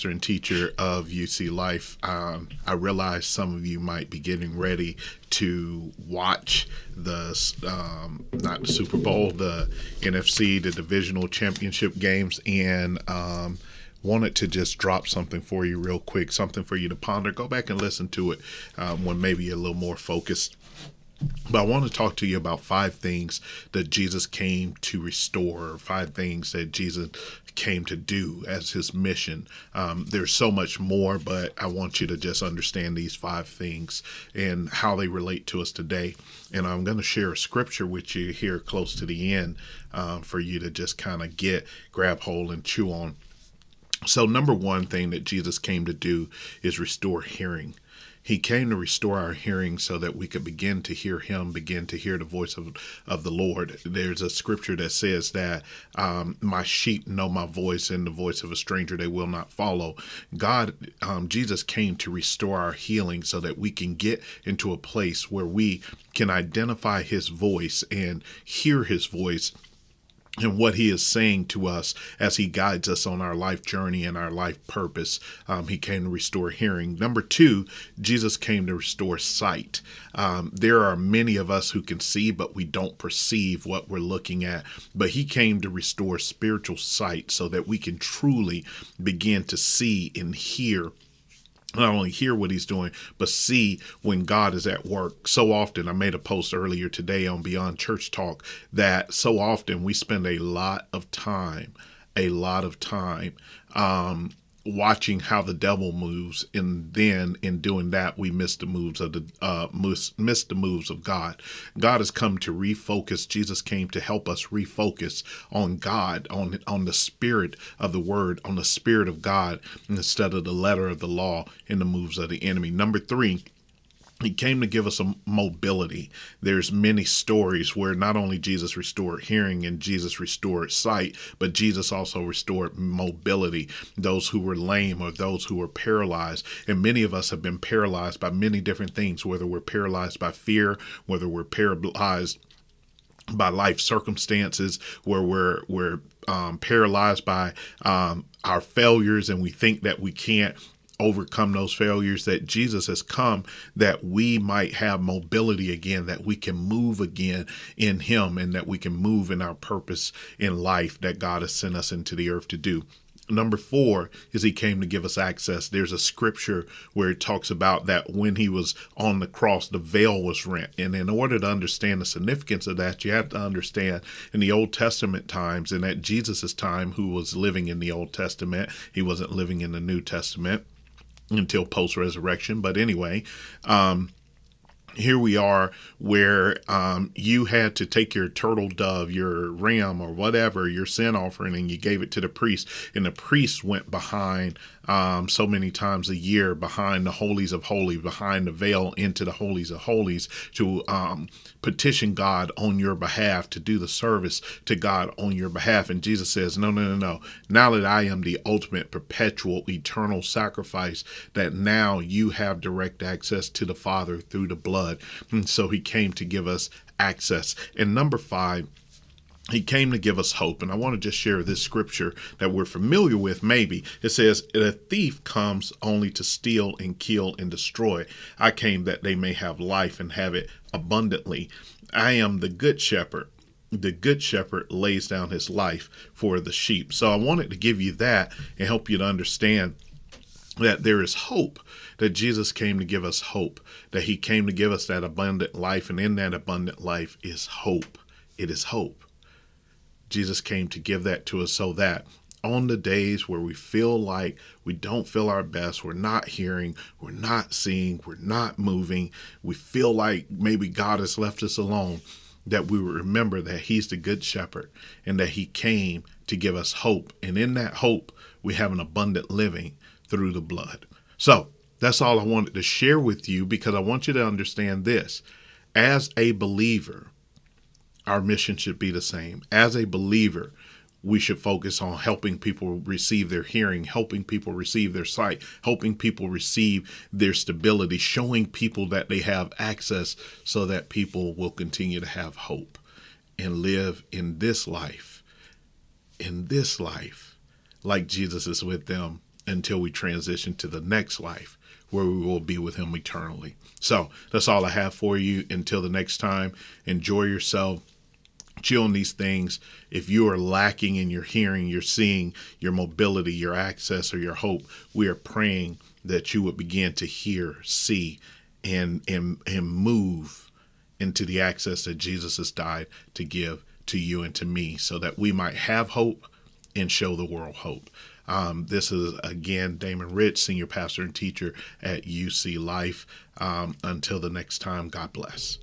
And teacher of UC Life. I realize some of you might be getting ready to watch the not the Super Bowl, the NFC, the divisional championship games, and wanted to just drop something for you real quick, something for you to ponder. Go back and listen to it when maybe you're a little more focused. But I want to talk to you about 5 things that Jesus came to restore, 5 things that Jesus came to do as his mission. There's so much more, but I want you to just understand these 5 things and how they relate to us today. And I'm going to share a scripture with you here close to the end for you to just kind of grab hold and chew on. So number 1 thing that Jesus came to do is restore hearing. He came to restore our hearing so that we could begin to hear him, begin to hear the voice of the Lord. There's a scripture that says that my sheep know my voice, and the voice of a stranger they will not follow. Jesus came to restore our healing so that we can get into a place where we can identify his voice and hear his voice and what he is saying to us as he guides us on our life journey and our life purpose. He came to restore hearing. Number 2, Jesus came to restore sight. There are many of us who can see, but we don't perceive what we're looking at. But he came to restore spiritual sight so that we can truly begin to see and hear, not only hear what he's doing, but see when God is at work. So often, I made a post earlier today on Beyond Church Talk, that so often we spend a lot of time watching how the devil moves, and then in doing that, we miss the moves of God. God has come to refocus. Jesus came to help us refocus on God, on the spirit of the word, on the spirit of God, instead of the letter of the law and the moves of the enemy. Number 3, he came to give us a mobility. There's many stories where not only Jesus restored hearing and Jesus restored sight, but Jesus also restored mobility. Those who were lame or those who were paralyzed. And many of us have been paralyzed by many different things, whether we're paralyzed by fear, whether we're paralyzed by life circumstances, where we're paralyzed by our failures, and we think that we can't overcome those failures. That Jesus has come that we might have mobility again, that we can move again in him, and that we can move in our purpose in life that God has sent us into the earth to do. Number 4 is he came to give us access. There's a scripture where it talks about that when he was on the cross, the veil was rent. And in order to understand the significance of that, you have to understand in the Old Testament times, and at Jesus's time, who was living in the Old Testament, he wasn't living in the New Testament until post-resurrection. But anyway, here we are where you had to take your turtle dove, your ram or whatever, your sin offering, and you gave it to the priest. And the priest went behind so many times a year behind the holies of holies, behind the veil into the holies of holies to petition God on your behalf, to do the service to God on your behalf. And Jesus says, no. Now that I am the ultimate, perpetual, eternal sacrifice, that now you have direct access to the Father through the blood. And so he came to give us access. And number 5, he came to give us hope. And I want to just share this scripture that we're familiar with, maybe. It says, a thief comes only to steal and kill and destroy. I came that they may have life and have it abundantly. I am the good shepherd. The good shepherd lays down his life for the sheep. So I wanted to give you that and help you to understand that there is hope, that Jesus came to give us hope, that he came to give us that abundant life. And in that abundant life is hope. It is hope. Jesus came to give that to us so that on the days where we feel like we don't feel our best, we're not hearing, we're not seeing, we're not moving, we feel like maybe God has left us alone, that we will remember that he's the good shepherd and that he came to give us hope. And in that hope, we have an abundant living through the blood. So that's all I wanted to share with you, because I want you to understand this. As a believer, our mission should be the same. As a believer, we should focus on helping people receive their hearing, helping people receive their sight, helping people receive their stability, showing people that they have access so that people will continue to have hope and live in this life like Jesus is with them until we transition to the next life where we will be with him eternally. So that's all I have for you. Until the next time, enjoy yourself. Chew on these things. If you are lacking in your hearing, your seeing, your mobility, your access, or your hope, we are praying that you would begin to hear, see, and move into the access that Jesus has died to give to you and to me, so that we might have hope and show the world hope. This is, again, Damon Rich, Senior Pastor and Teacher at UC Life. Until the next time, God bless.